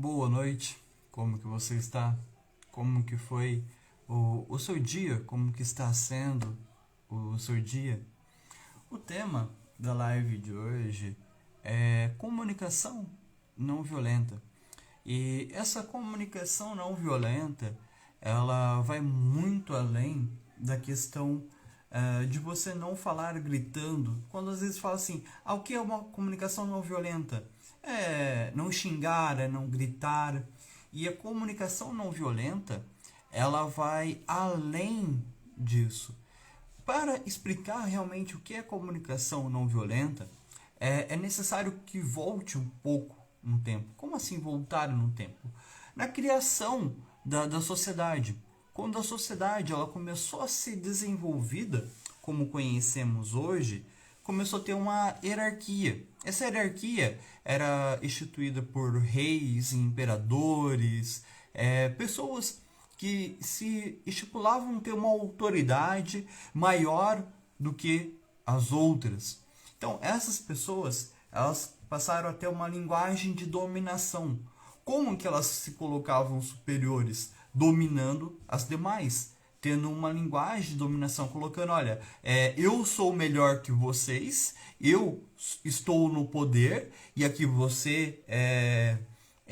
Boa noite, como que você está? Como que foi o seu dia? Como que está sendo o seu dia? O tema da live de hoje é comunicação não violenta. E essa comunicação não violenta, ela vai muito além da questão de você não falar gritando. Quando às vezes fala assim, o que é uma comunicação não violenta? É não xingar, é não gritar. E a comunicação não violenta, ela vai além disso. Para explicar realmente o que é comunicação não violenta, é necessário que volte um pouco no tempo. Como assim voltar no tempo? Na criação da sociedade. Quando a sociedade ela começou a ser desenvolvida, como conhecemos hoje, começou a ter uma hierarquia. Essa hierarquia era instituída por reis, imperadores, pessoas que se estipulavam ter uma autoridade maior do que as outras. Então, essas pessoas, elas passaram a ter uma linguagem de dominação. Como que elas se colocavam superiores? Dominando as demais, tendo uma linguagem de dominação, colocando, olha, eu sou melhor que vocês, eu estou no poder, e aqui você é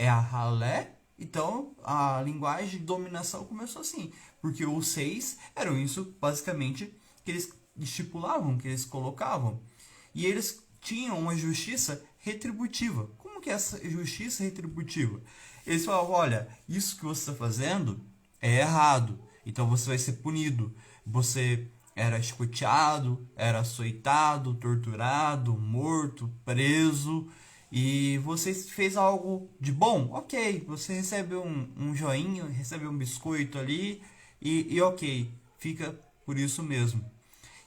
a ralé. Então, a linguagem de dominação começou assim, porque os seis eram isso, basicamente, que eles estipulavam, que eles colocavam. E eles tinham uma justiça retributiva. Como que é essa justiça retributiva? Eles falavam, olha, isso que você está fazendo é errado, então você vai ser punido. Você era chicoteado, era açoitado, torturado, morto, preso, e você fez algo de bom, ok, você recebe um joinha, recebe um biscoito ali, e ok, fica por isso mesmo.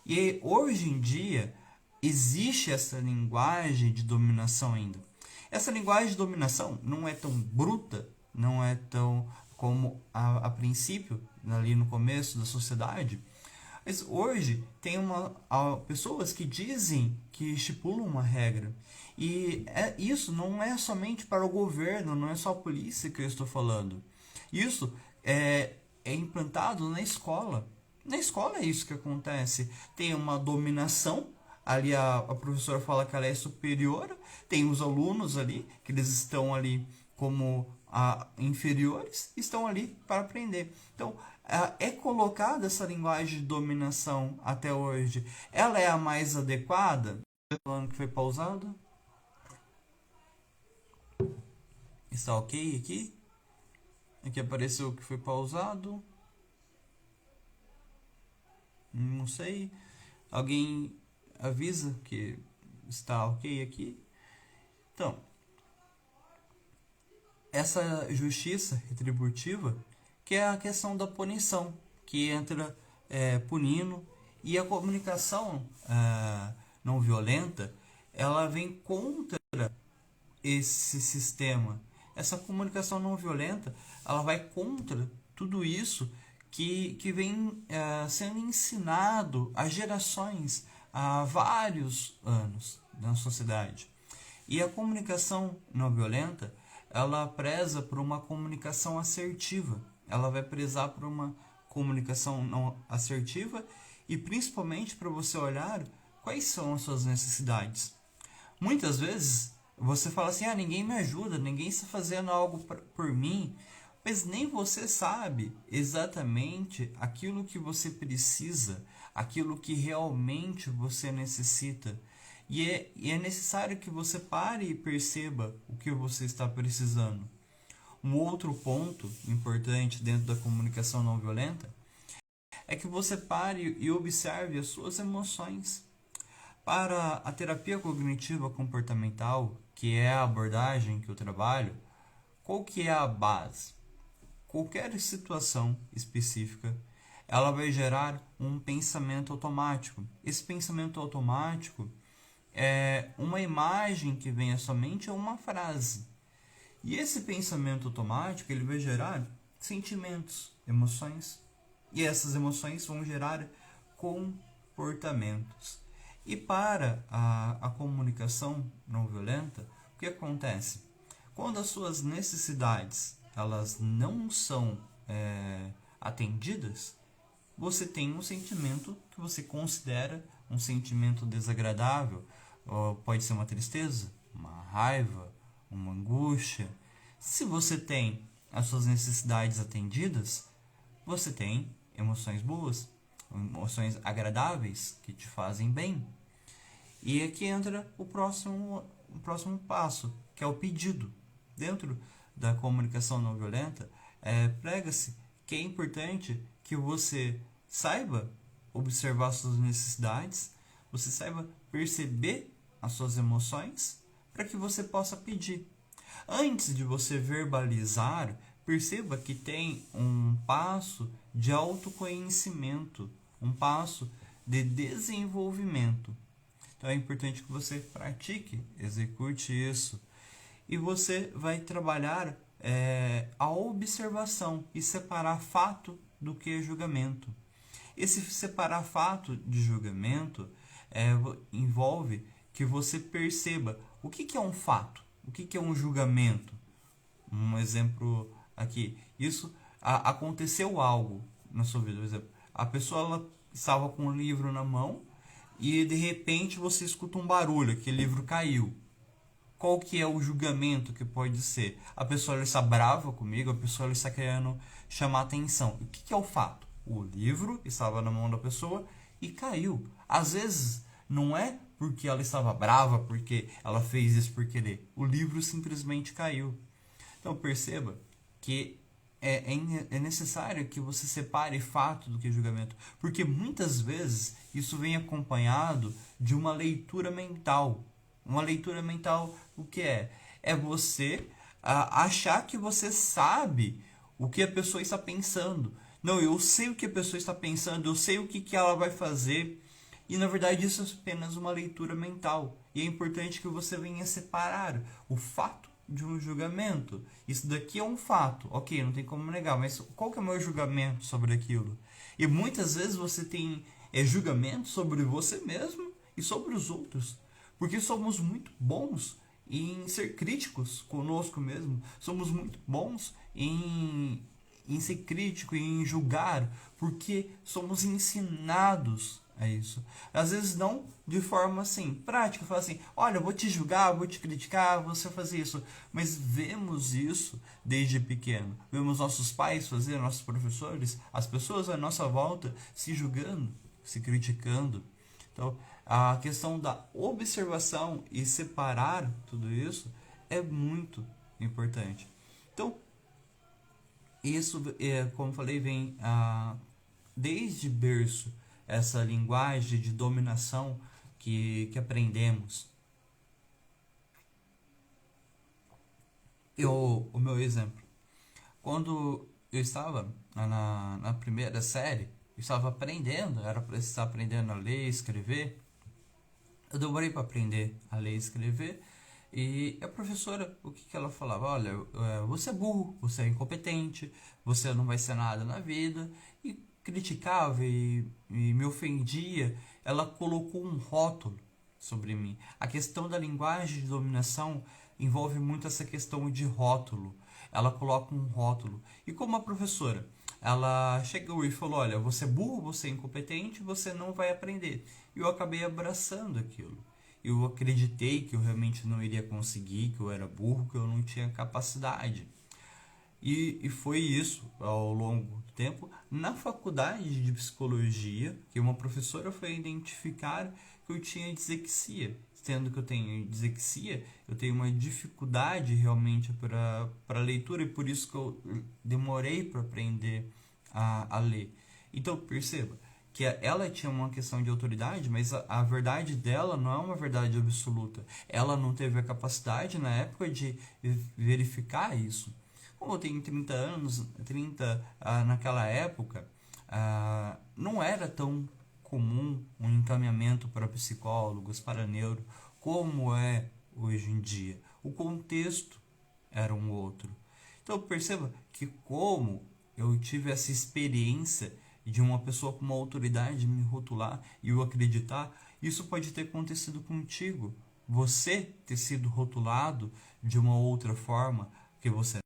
E hoje em dia existe essa linguagem de dominação ainda. Essa linguagem de dominação não é tão bruta, não é tão como a princípio, ali no começo da sociedade, mas hoje tem pessoas que dizem que estipulam uma regra. E isso não é somente para o governo, não é só a polícia que eu estou falando. Isso é implantado na escola. Na escola é isso que acontece. Tem uma dominação, ali a professora fala que ela é superior, tem os alunos ali, que eles estão ali como inferiores, estão ali para aprender. Então, é colocada essa linguagem de dominação até hoje. Ela é a mais adequada? Falando que foi pausado? Está ok aqui? Aqui apareceu que foi pausado. Não sei. Alguém avisa que está ok aqui? Então, essa justiça retributiva, que é a questão da punição, que entra punindo, e a comunicação não violenta, ela vem contra esse sistema. Essa comunicação não violenta, ela vai contra tudo isso que vem sendo ensinado a gerações, há vários anos na sociedade. E a comunicação não violenta, ela preza por uma comunicação assertiva. Ela vai prezar por uma comunicação não assertiva e principalmente para você olhar quais são as suas necessidades. Muitas vezes você fala assim, ninguém me ajuda, ninguém está fazendo algo por mim, mas nem você sabe exatamente aquilo que você precisa, aquilo que realmente você necessita. E é necessário que você pare e perceba o que você está precisando. Um outro ponto importante dentro da comunicação não violenta é que você pare e observe as suas emoções. Para a terapia cognitiva comportamental, que é a abordagem que eu trabalho, qual que é a base? Qualquer situação específica, ela vai gerar um pensamento automático. Esse pensamento automático é uma imagem que vem à sua mente, é uma frase. E esse pensamento automático ele vai gerar sentimentos, emoções. E essas emoções vão gerar comportamentos. E para a comunicação não violenta, o que acontece? Quando as suas necessidades elas não são atendidas, você tem um sentimento que você considera um sentimento desagradável. Ou pode ser uma tristeza, uma raiva, uma angústia. Se você tem as suas necessidades atendidas, você tem emoções boas, emoções agradáveis que te fazem bem. E aqui entra o próximo passo, que é o pedido. Dentro da comunicação não violenta, prega-se que é importante que você saiba observar suas necessidades, você saiba perceber as suas emoções, para que você possa pedir. Antes de você verbalizar, perceba que tem um passo de autoconhecimento, um passo de desenvolvimento. Então é importante que você pratique, execute isso. E você vai trabalhar a observação e separar fato do que é julgamento. Esse separar fato de julgamento envolve que você perceba o que é um fato, o que é um julgamento. Um exemplo aqui, aconteceu algo na sua vida. Por exemplo, a pessoa ela estava com um livro na mão e de repente você escuta um barulho, que o livro caiu. Qual que é o julgamento que pode ser? A pessoa ela está brava comigo, a pessoa ela está querendo chamar atenção. O que é o fato? O livro estava na mão da pessoa e caiu. Às vezes não é porque ela estava brava, porque ela fez isso por querer. O livro simplesmente caiu. Então perceba que é necessário que você separe fato do que julgamento, porque muitas vezes isso vem acompanhado de uma leitura mental. Uma leitura mental, o que é? É você achar que você sabe o que a pessoa está pensando. Não, eu sei o que a pessoa está pensando, eu sei o que ela vai fazer. E na verdade isso é apenas uma leitura mental. E é importante que você venha separar o fato de um julgamento. Isso daqui é um fato, ok, não tem como negar, mas qual que é o meu julgamento sobre aquilo? E muitas vezes você tem julgamento sobre você mesmo e sobre os outros, porque somos muito bons em ser críticos conosco mesmo, somos muito bons em ser crítico, em julgar, porque somos ensinados a isso. Às vezes não de forma assim, prática, fala assim, olha, eu vou te julgar, vou te criticar, você fazer isso. Mas vemos isso desde pequeno. Vemos nossos pais fazer, nossos professores, as pessoas à nossa volta se julgando, se criticando. Então, a questão da observação e separar tudo isso é muito importante. Então, isso, como falei, vem desde berço, essa linguagem de dominação que aprendemos. O meu exemplo, quando eu estava na primeira série, eu estava aprendendo, era para estar aprendendo a ler e escrever. Eu demorei para aprender a ler e escrever. E a professora, o que ela falava? Olha, você é burro, você é incompetente, você não vai ser nada na vida. E criticava e me ofendia. Ela colocou um rótulo sobre mim. A questão da linguagem de dominação envolve muito essa questão de rótulo. Ela coloca um rótulo. E como a professora, ela chegou e falou, olha, você é burro, você é incompetente, você não vai aprender. E eu acabei abraçando aquilo. Eu acreditei que eu realmente não iria conseguir, que eu era burro, que eu não tinha capacidade. E foi isso ao longo do tempo. Na faculdade de psicologia, que uma professora foi identificar que eu tinha dislexia. Sendo que eu tenho dislexia, eu tenho uma dificuldade realmente para leitura e por isso que eu demorei para aprender a ler. Então perceba que ela tinha uma questão de autoridade, mas a verdade dela não é uma verdade absoluta. Ela não teve a capacidade na época de verificar isso. Como eu tenho 30 anos, naquela época, não era tão comum um encaminhamento para psicólogos, para neuro, como é hoje em dia. O contexto era um outro. Então perceba que como eu tive essa experiência de uma pessoa com uma autoridade me rotular e eu acreditar, isso pode ter acontecido contigo. você ter sido rotulado de uma outra forma que você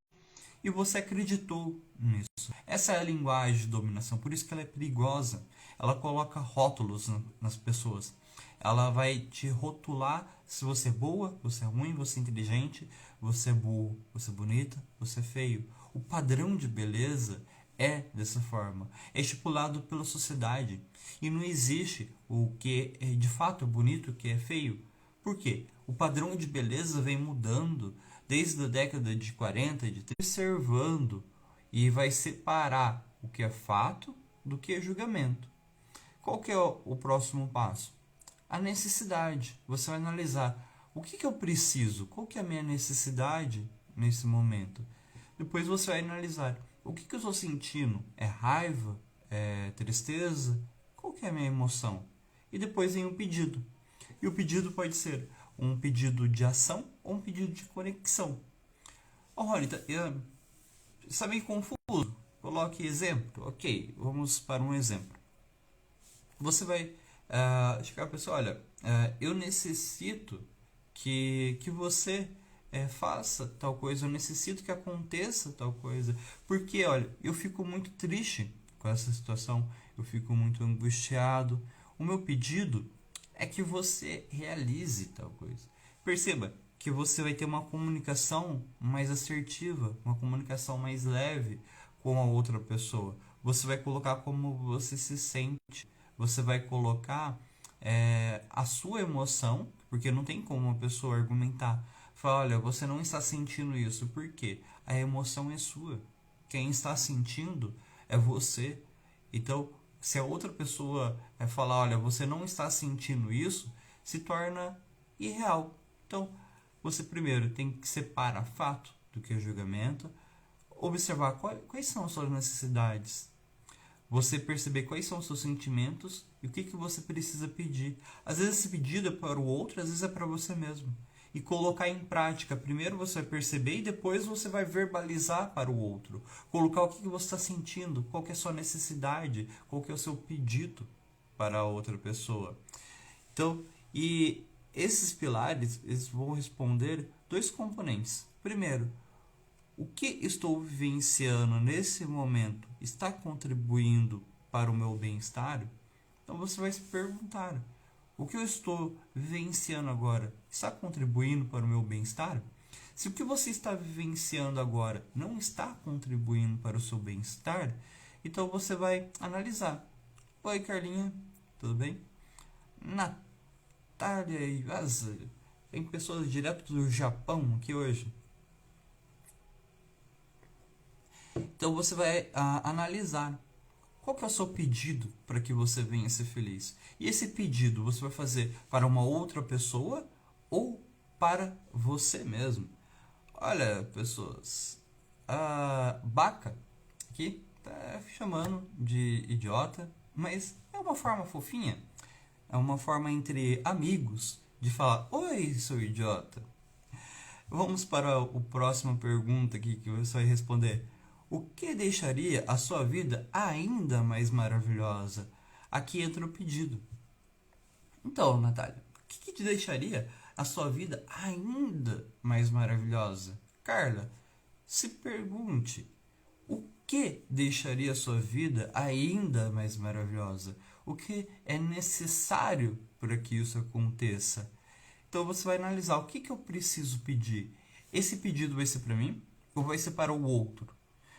e você acreditou nisso. Essa é a linguagem de dominação, por isso que ela é perigosa. Ela coloca rótulos nas pessoas. Ela vai te rotular se você é boa, você é ruim, você é inteligente, você é burro, você é bonita, você é feio. O padrão de beleza é dessa forma. É estipulado pela sociedade. E não existe o que é de fato bonito e o que é feio. Por quê? O padrão de beleza vem mudando desde a década de 40, de observando e vai separar o que é fato do que é julgamento. Qual que é o próximo passo? A necessidade. Você vai analisar o que eu preciso, qual que é a minha necessidade nesse momento. Depois você vai analisar o que eu estou sentindo. É raiva? É tristeza? Qual que é a minha emoção? E depois vem o pedido. E o pedido pode ser um pedido de ação ou um pedido de conexão. Rony, está meio confuso. Coloque exemplo. Ok, vamos para um exemplo. Você vai chegar a pessoa, olha, eu necessito que você faça tal coisa, eu necessito que aconteça tal coisa. Porque, olha, eu fico muito triste com essa situação, eu fico muito angustiado. O meu pedido é que você realize tal coisa. Perceba que você vai ter uma comunicação mais assertiva, uma comunicação mais leve com a outra pessoa. Você vai colocar como você se sente, você vai colocar a sua emoção, porque não tem como uma pessoa argumentar. Fala, olha, você não está sentindo isso, por quê? A emoção é sua. Quem está sentindo é você. Então, se a outra pessoa falar, olha, você não está sentindo isso, se torna irreal. Então, você primeiro tem que separar fato do que é julgamento, observar quais são as suas necessidades, você perceber quais são os seus sentimentos e o que você precisa pedir. Às vezes esse pedido é para o outro, às vezes é para você mesmo. E colocar em prática. Primeiro você vai perceber e depois você vai verbalizar para o outro. Colocar o que você está sentindo, qual que é a sua necessidade, qual que é o seu pedido para a outra pessoa. Então, e esses pilares eles vão responder dois componentes. Primeiro, o que estou vivenciando nesse momento está contribuindo para o meu bem-estar? Então você vai se perguntar: o que eu estou vivenciando agora está contribuindo para o meu bem-estar? Se o que você está vivenciando agora não está contribuindo para o seu bem-estar, então você vai analisar. Oi, Carlinha, tudo bem? Natália e Vaza, tem pessoas direto do Japão aqui hoje. Então você vai analisar qual que é o seu pedido para que você venha ser feliz. E esse pedido você vai fazer para uma outra pessoa ou para você mesmo. Olha, pessoas, a Baca aqui tá chamando de idiota, mas é uma forma fofinha. É uma forma entre amigos de falar: oi, seu idiota. Vamos para a próxima pergunta aqui que você vai responder. O que deixaria a sua vida ainda mais maravilhosa? Aqui entra o pedido. Então, Natália, o que te deixaria a sua vida ainda mais maravilhosa? Carla, se pergunte, o que deixaria a sua vida ainda mais maravilhosa? O que é necessário para que isso aconteça? Então você vai analisar o que eu preciso pedir. Esse pedido vai ser para mim ou vai ser para o outro?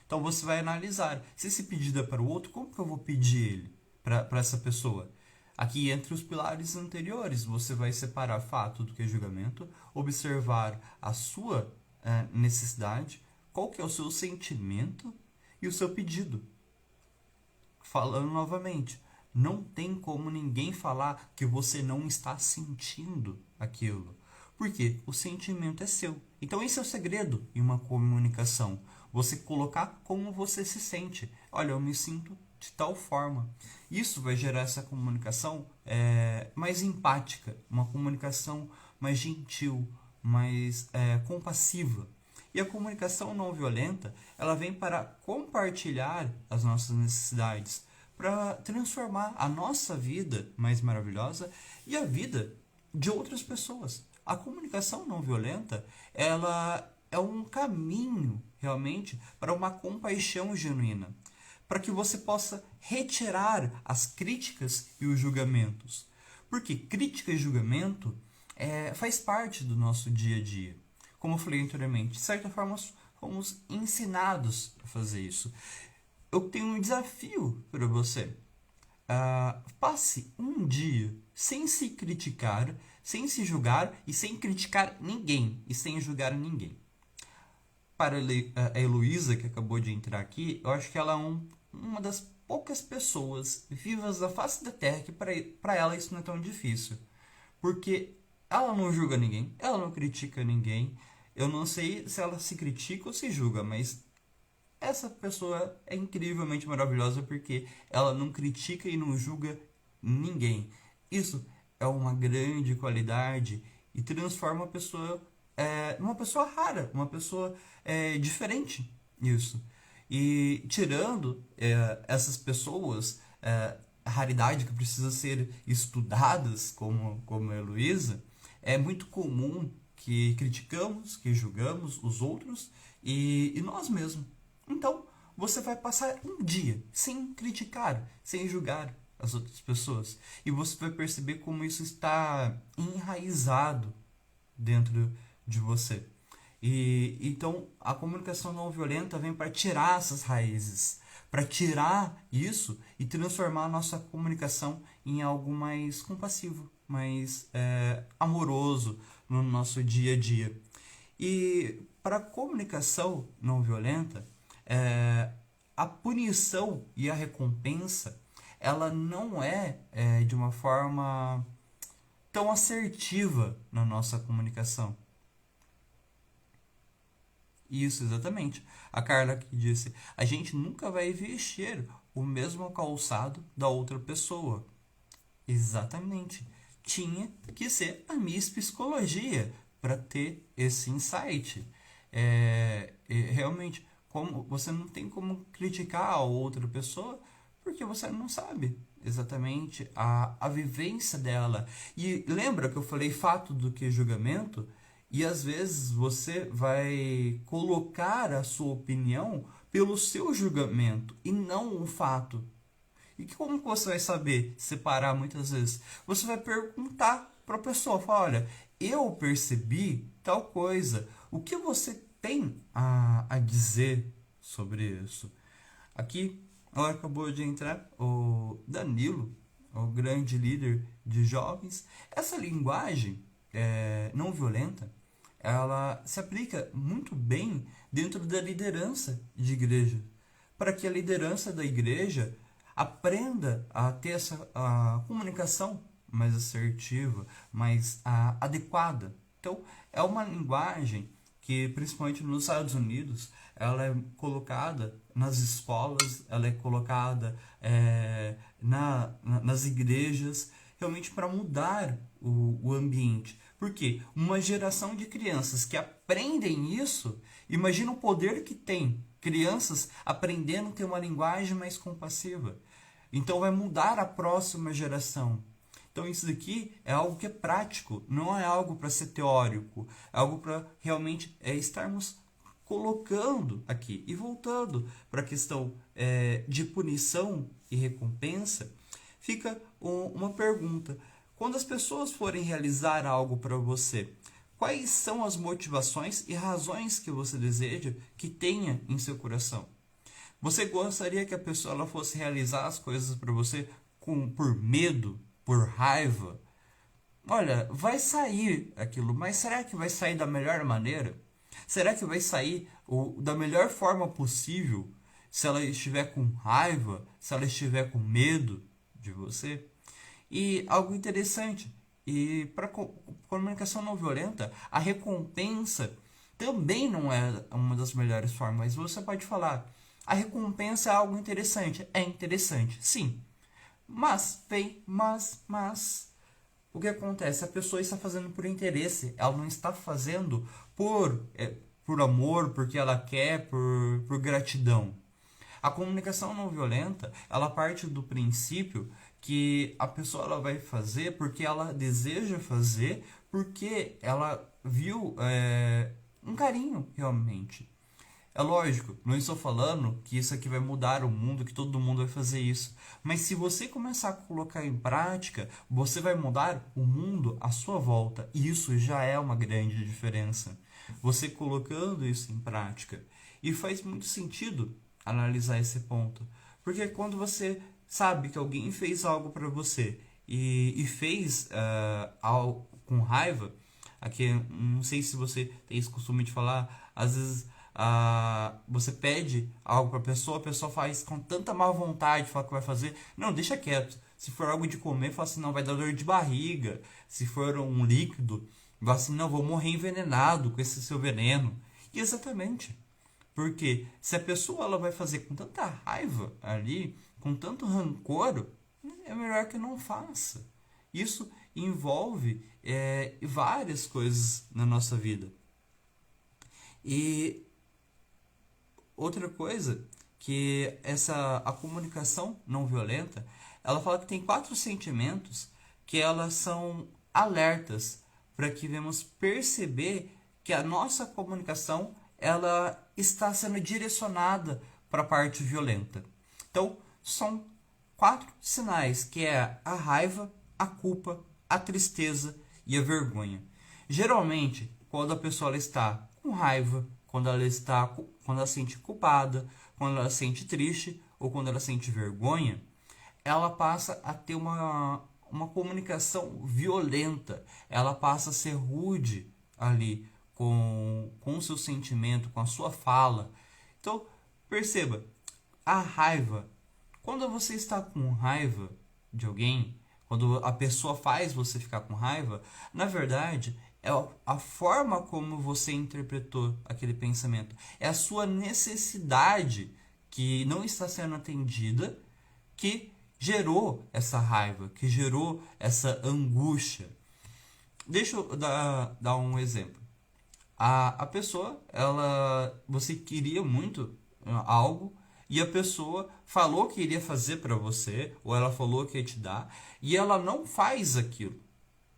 Então você vai analisar, se esse pedido é para o outro, como que eu vou pedir ele para essa pessoa? Aqui entre os pilares anteriores, você vai separar fato do que é julgamento, observar a sua necessidade, qual que é o seu sentimento e o seu pedido. Falando novamente, não tem como ninguém falar que você não está sentindo aquilo. Porque o sentimento é seu. Então esse é o segredo em uma comunicação. Você colocar como você se sente. Olha, eu me sinto de tal forma. Isso vai gerar essa comunicação mais empática, uma comunicação mais gentil, mais compassiva. E a comunicação não violenta, ela vem para compartilhar as nossas necessidades, para transformar a nossa vida mais maravilhosa e a vida de outras pessoas. A comunicação não violenta, ela é um caminho realmente para uma compaixão genuína, para que você possa retirar as críticas e os julgamentos. Porque crítica e julgamento faz parte do nosso dia a dia. Como eu falei anteriormente, de certa forma fomos ensinados a fazer isso. Eu tenho um desafio para você. Passe um dia sem se criticar, sem se julgar e sem criticar ninguém e sem julgar ninguém. Para a Heloísa, que acabou de entrar aqui, eu acho que ela é uma das poucas pessoas vivas da face da Terra que para ela isso não é tão difícil. Porque ela não julga ninguém, ela não critica ninguém. Eu não sei se ela se critica ou se julga, mas essa pessoa é incrivelmente maravilhosa porque ela não critica e não julga ninguém. Isso é uma grande qualidade e transforma a pessoa numa pessoa rara, uma pessoa diferente. Isso. E tirando essas pessoas, a raridade que precisa ser estudadas, como a Heloísa, é muito comum que criticamos, que julgamos os outros e nós mesmos. Então, você vai passar um dia sem criticar, sem julgar as outras pessoas. E você vai perceber como isso está enraizado dentro de você. E então, a comunicação não violenta vem para tirar essas raízes, para tirar isso e transformar a nossa comunicação em algo mais compassivo, mais amoroso no nosso dia a dia. E para a comunicação não violenta, a punição e a recompensa, ela não de uma forma tão assertiva na nossa comunicação. Isso, exatamente. A Carla que disse, a gente nunca vai vestir o mesmo calçado da outra pessoa. Exatamente. Tinha que ser a Miss Psicologia para ter esse insight. Realmente, como você não tem como criticar a outra pessoa porque você não sabe exatamente a vivência dela. E lembra que eu falei fato do que julgamento? E às vezes você vai colocar a sua opinião pelo seu julgamento e não o fato. E como você vai saber separar muitas vezes? Você vai perguntar para a pessoa, falar, olha, eu percebi tal coisa. O que você tem a dizer sobre isso? Aqui, ela acabou de entrar, o Danilo, o grande líder de jovens. Essa linguagem não violenta, ela se aplica muito bem dentro da liderança de igreja, para que a liderança da igreja aprenda a ter a comunicação mais assertiva, mais adequada. Então, é uma linguagem que, principalmente nos Estados Unidos, ela é colocada nas escolas, ela é colocada nas igrejas, realmente para mudar o ambiente. Porque uma geração de crianças que aprendem isso, imagina o poder que tem crianças aprendendo a ter uma linguagem mais compassiva. Então vai mudar a próxima geração. Então isso daqui é algo que é prático, não é algo para ser teórico, é algo para realmente estarmos colocando aqui. E voltando para a questão de punição e recompensa, fica uma pergunta. Quando as pessoas forem realizar algo para você, quais são as motivações e razões que você deseja que tenha em seu coração? Você gostaria que a pessoa ela fosse realizar as coisas para você por medo, por raiva? Olha, vai sair aquilo, mas será que vai sair da melhor maneira? Será que vai sair da melhor forma possível se ela estiver com raiva, se ela estiver com medo de você? E algo interessante, e para comunicação não violenta, a recompensa também não é uma das melhores formas. Você pode falar, a recompensa é algo interessante. É interessante, sim. Mas, o que acontece? A pessoa está fazendo por interesse, ela não está fazendo por amor, porque ela quer, por gratidão. A comunicação não violenta, ela parte do princípio que a pessoa ela vai fazer porque ela deseja fazer, porque ela viu um carinho realmente. É lógico, não estou falando que isso aqui vai mudar o mundo, que todo mundo vai fazer isso. Mas se você começar a colocar em prática, você vai mudar o mundo à sua volta. E isso já é uma grande diferença. Você colocando isso em prática. E faz muito sentido analisar esse ponto. Porque quando você sabe que alguém fez algo para você e fez algo com raiva, aqui não sei se você tem esse costume de falar, às vezes você pede algo para a pessoa faz com tanta má vontade, fala que vai fazer, não, deixa quieto. Se for algo de comer, fala assim, não, vai dar dor de barriga. Se for um líquido, fala assim, não, vou morrer envenenado com esse seu veneno. E exatamente. Porque se a pessoa ela vai fazer com tanta raiva ali, com tanto rancor, é melhor que não faça. Isso envolve várias coisas na nossa vida. E outra coisa que a comunicação não violenta, ela fala que tem 4 sentimentos que elas são alertas para que venhamos perceber que a nossa comunicação ela está sendo direcionada para a parte violenta. Então, são 4 sinais, que é a raiva, a culpa, a tristeza e a vergonha. Geralmente, quando a pessoa ela está com raiva, quando ela se sente culpada, quando ela se sente triste ou quando ela sente vergonha, ela passa a ter uma comunicação violenta, ela passa a ser rude ali com o seu sentimento, com a sua fala. Então, perceba, a raiva, quando você está com raiva de alguém, quando a pessoa faz você ficar com raiva, na verdade, é a forma como você interpretou aquele pensamento. É a sua necessidade que não está sendo atendida que gerou essa raiva, que gerou essa angústia. Deixa eu dar um exemplo. A pessoa, você queria muito algo e a pessoa falou que iria fazer para você, ou ela falou que ia te dar, e ela não faz aquilo.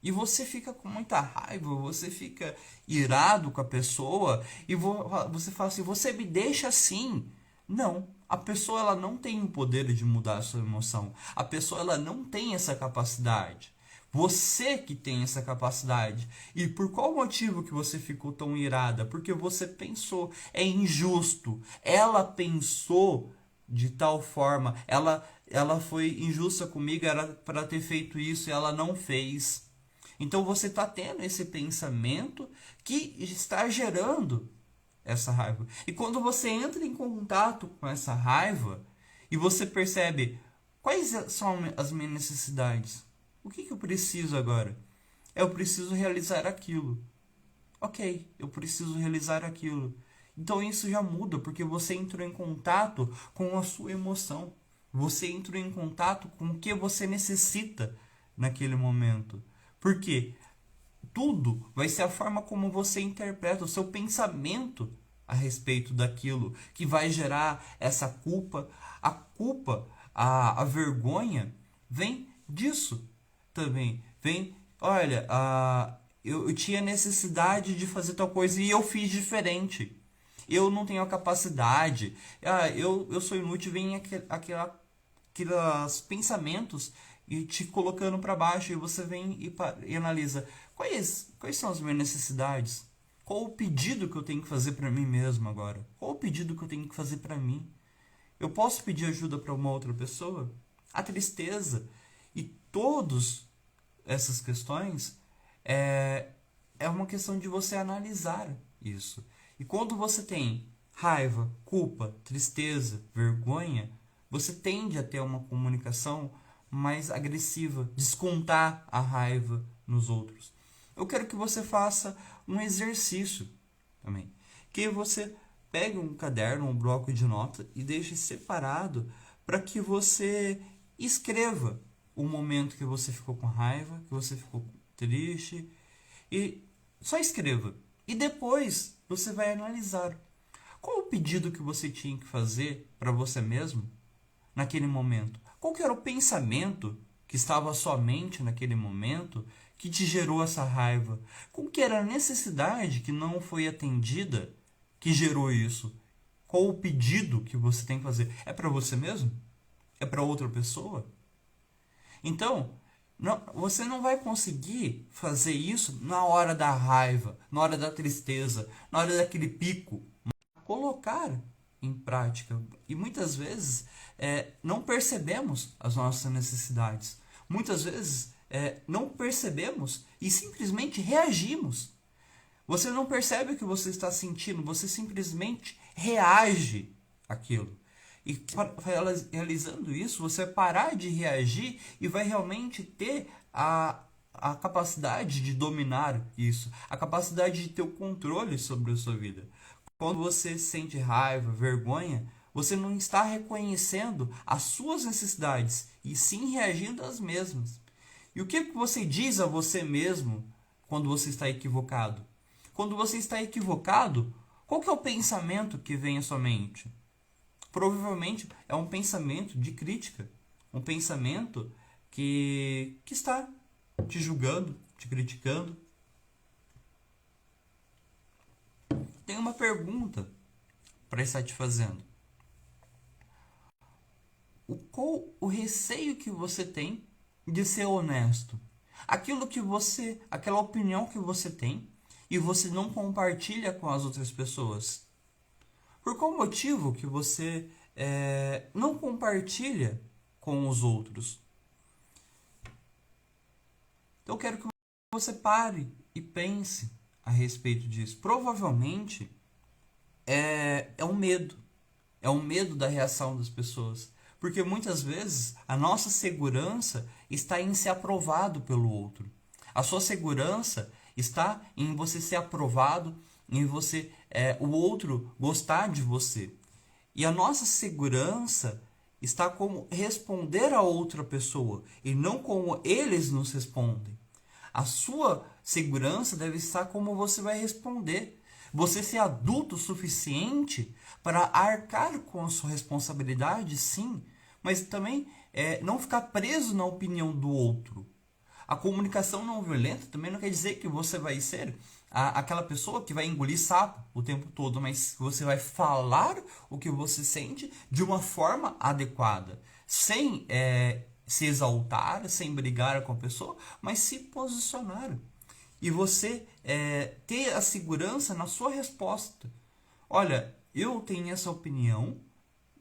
E você fica com muita raiva, você fica irado com a pessoa e você fala assim, você me deixa assim. Não, a pessoa ela não tem o poder de mudar a sua emoção. A pessoa ela não tem essa capacidade. Você que tem essa capacidade. E por qual motivo que você ficou tão irada? Porque você pensou, é injusto. Ela pensou de tal forma, ela foi injusta comigo, era para ter feito isso e ela não fez. Então você está tendo esse pensamento que está gerando essa raiva. E quando você entra em contato com essa raiva e você percebe quais são as minhas necessidades, o que eu preciso agora? Eu preciso realizar aquilo. Ok, eu preciso realizar aquilo. Então isso já muda, porque você entrou em contato com a sua emoção. Você entrou em contato com o que você necessita naquele momento. Porque tudo vai ser a forma como você interpreta, o seu pensamento a respeito daquilo que vai gerar essa culpa. A culpa, a vergonha vem disso também. Vem, olha, eu tinha necessidade de fazer tal coisa e eu fiz diferente. Eu não tenho a capacidade. Eu sou inútil. Vem aqueles pensamentos e te colocando para baixo, e você vem e analisa quais são as minhas necessidades, qual o pedido que eu tenho que fazer para mim mesmo agora, qual o pedido que eu tenho que fazer para mim. Eu posso pedir ajuda para uma outra pessoa? A tristeza e todas essas questões é uma questão de você analisar isso. E quando você tem raiva, culpa, tristeza, vergonha, você tende a ter uma comunicação mais agressiva, descontar a raiva nos outros. Eu quero que você faça um exercício também, que você pegue um caderno, um bloco de nota e deixe separado para que você escreva o momento que você ficou com raiva, que você ficou triste, e só escreva. E depois você vai analisar qual o pedido que você tinha que fazer para você mesmo naquele momento. Qual que era o pensamento que estava à sua mente naquele momento que te gerou essa raiva? Qual que era a necessidade que não foi atendida que gerou isso? Qual o pedido que você tem que fazer? É para você mesmo? É para outra pessoa? Então, você não vai conseguir fazer isso na hora da raiva, na hora da tristeza, na hora daquele pico. Colocar em prática. E muitas vezes não percebemos as nossas necessidades. Muitas vezes não percebemos e simplesmente reagimos. Você não percebe o que você está sentindo, você simplesmente reage àquilo. E realizando isso, você vai parar de reagir e vai realmente ter a capacidade de dominar isso, a capacidade de ter o controle sobre a sua vida. Quando você sente raiva, vergonha, você não está reconhecendo as suas necessidades e sim reagindo às mesmas. E o que você diz a você mesmo quando você está equivocado? Quando você está equivocado, qual que é o pensamento que vem à sua mente? Provavelmente é um pensamento de crítica, um pensamento que está te julgando, te criticando. Tem uma pergunta para estar te fazendo. Qual o receio que você tem de ser honesto? Aquela opinião que você tem e você não compartilha com as outras pessoas. Por qual motivo que você não compartilha com os outros? Então eu quero que você pare e pense a respeito disso. Provavelmente é um medo. É um medo da reação das pessoas. Porque muitas vezes a nossa segurança está em ser aprovado pelo outro. A sua segurança está em você ser aprovado, em você o outro gostar de você. E a nossa segurança está como responder a outra pessoa e não como eles nos respondem. A sua segurança deve estar como você vai responder. Você ser adulto o suficiente para arcar com a sua responsabilidade, sim, mas também não ficar preso na opinião do outro. A comunicação não violenta também não quer dizer que você vai ser aquela pessoa que vai engolir sapo o tempo todo, mas você vai falar o que você sente de uma forma adequada, sem se exaltar, sem brigar com a pessoa, mas se posicionar. E você ter a segurança na sua resposta. Olha, eu tenho essa opinião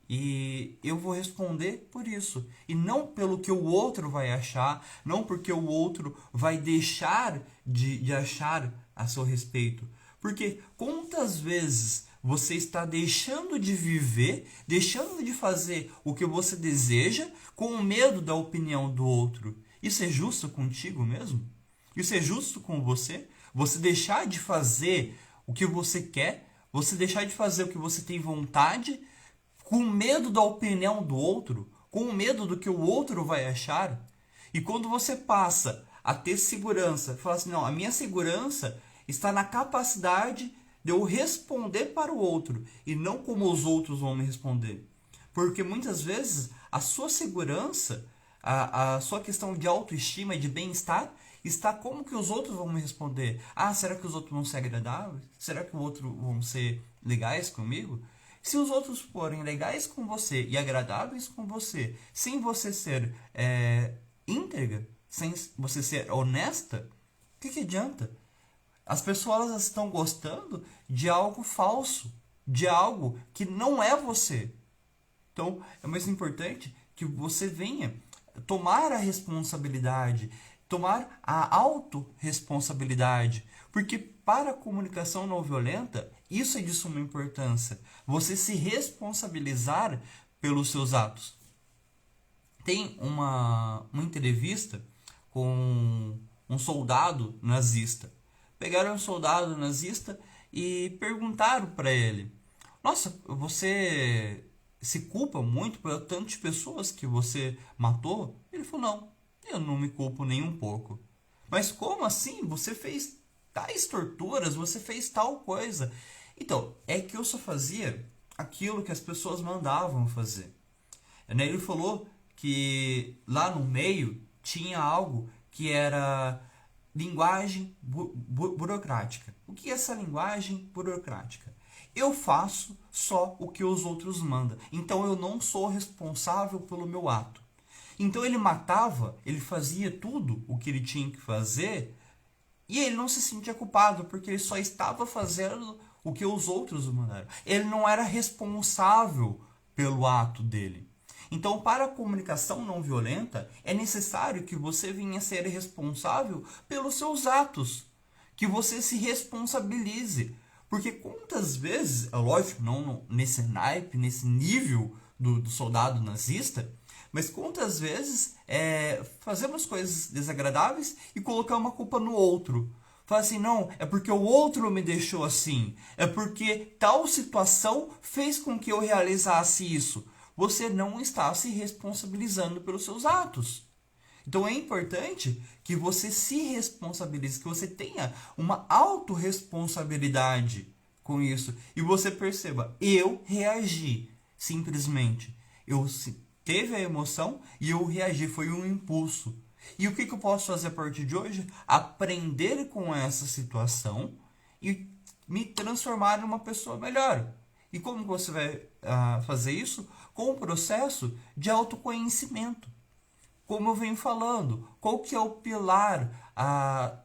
e eu vou responder por isso. E não pelo que o outro vai achar, não porque o outro vai deixar de achar a seu respeito. Porque quantas vezes você está deixando de viver, deixando de fazer o que você deseja com medo da opinião do outro? Isso é justo contigo mesmo? Isso é justo com você? Você deixar de fazer o que você quer, você deixar de fazer o que você tem vontade, com medo da opinião do outro, com medo do que o outro vai achar. E quando você passa a ter segurança, fala assim, não, a minha segurança está na capacidade de eu responder para o outro e não como os outros vão me responder. Porque muitas vezes a sua segurança, a sua questão de autoestima e de bem-estar está como que os outros vão me responder. Ah, será que os outros vão ser agradáveis? Será que os outros vão ser legais comigo? Se os outros forem legais com você e agradáveis com você, sem você ser íntegra, sem você ser honesta, o que adianta? As pessoas estão gostando de algo falso, de algo que não é você. Então, é mais importante que você venha tomar a responsabilidade, tomar a autorresponsabilidade, porque para a comunicação não violenta, isso é de suma importância. Você se responsabilizar pelos seus atos. Tem uma entrevista com um soldado nazista. Pegaram um soldado nazista e perguntaram para ele: nossa, você se culpa muito por tantas pessoas que você matou? Ele falou: não, eu não me culpo nem um pouco. Mas como assim? Você fez tais torturas, você fez tal coisa. Então, é que eu só fazia aquilo que as pessoas mandavam fazer. Ele falou que lá no meio tinha algo que era linguagem burocrática. O que é essa linguagem burocrática? Eu faço só o que os outros mandam. Então eu não sou responsável pelo meu ato. Então ele matava, ele fazia tudo o que ele tinha que fazer e ele não se sentia culpado porque ele só estava fazendo o que os outros mandaram. Ele não era responsável pelo ato dele. Então, para a comunicação não violenta, é necessário que você venha a ser responsável pelos seus atos, que você se responsabilize. Porque quantas vezes, é lógico, não nesse naipe, nesse nível do soldado nazista, mas quantas vezes fazemos coisas desagradáveis e colocamos a culpa no outro. Fala assim, não, é porque o outro me deixou assim, é porque tal situação fez com que eu realizasse isso. Você não está se responsabilizando pelos seus atos. Então é importante que você se responsabilize, que você tenha uma autorresponsabilidade com isso. E você perceba, eu reagi, simplesmente. Teve a emoção e eu reagi, foi um impulso. E o que eu posso fazer a partir de hoje? Aprender com essa situação e me transformar numa pessoa melhor. E como você vai fazer isso? Com o processo de autoconhecimento. Como eu venho falando, qual que é o pilar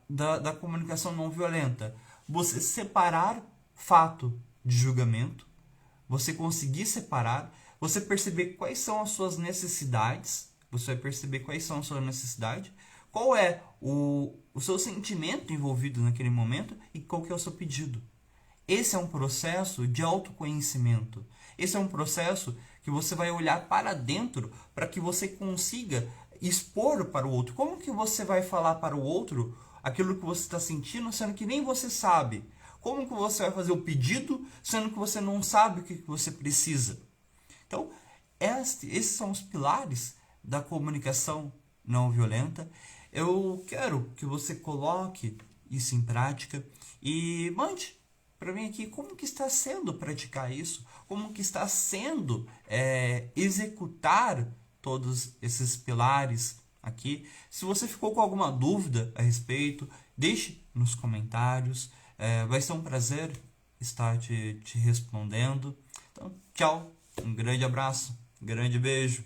da comunicação não violenta? Você separar fato de julgamento, você conseguir separar, você perceber quais são as suas necessidades, você vai perceber quais são as suas necessidades, qual é o seu sentimento envolvido naquele momento e qual que é o seu pedido. Esse é um processo de autoconhecimento. Esse é um processo que você vai olhar para dentro para que você consiga expor para o outro. Como que você vai falar para o outro aquilo que você está sentindo, sendo que nem você sabe? Como que você vai fazer o pedido, sendo que você não sabe o que você precisa? Então, esses são os pilares da comunicação não violenta. Eu quero que você coloque isso em prática e mande para mim aqui como que está sendo praticar isso, como que está sendo executar todos esses pilares aqui. Se você ficou com alguma dúvida a respeito, deixe nos comentários. Vai ser um prazer estar te respondendo. Então, tchau, um grande abraço, um grande beijo.